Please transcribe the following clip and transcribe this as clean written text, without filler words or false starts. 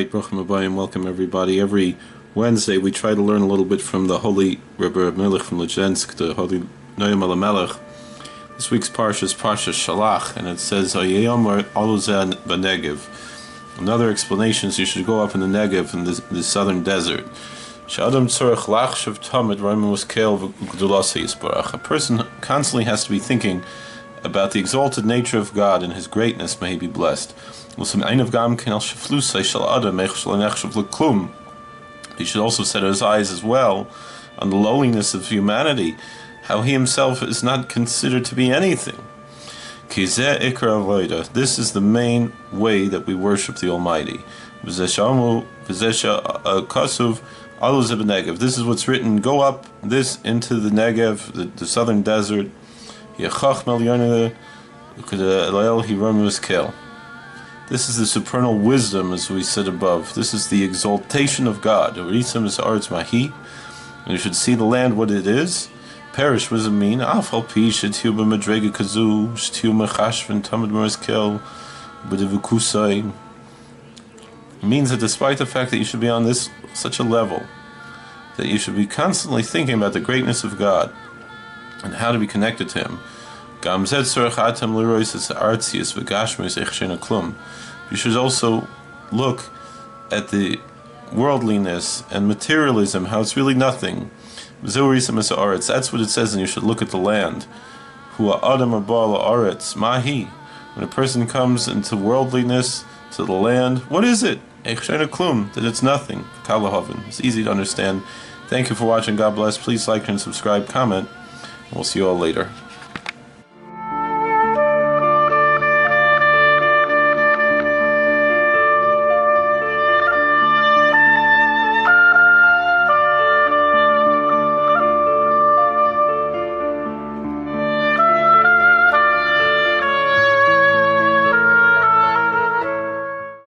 right, Bruchim Abayim, welcome everybody. Every Wednesday we try to learn a little bit from the holy Rebbe Elimelech from Lezhensk, the holy Noam Elimelech. This week's Parshas Shlach, and it says, Hayayom Aluzan B'Negev. Another explanation is you should go up in the Negev, in the southern desert. A person constantly has to be thinking about the exalted nature of God and His greatness, may He be blessed. He should also set his eyes as well on the lowliness of humanity, how he himself is not considered to be anything. This is the main way that we worship the Almighty. This is what's written, go up this into the Negev, the southern desert. This is the supernal wisdom, as we said above. This is the exaltation of God. And you should see the land what it is. Perish, what does it mean? It means that despite the fact that you should be on such a level, that you should be constantly thinking about the greatness of God and how to be connected to Him. You should also look at the worldliness and materialism, how it's really nothing. That's what it says, and you should look at the land. When a person comes into worldliness, to the land, what is it? That it's nothing. It's easy to understand. Thank you for watching. God bless. Please like and subscribe, comment. We'll see you all later.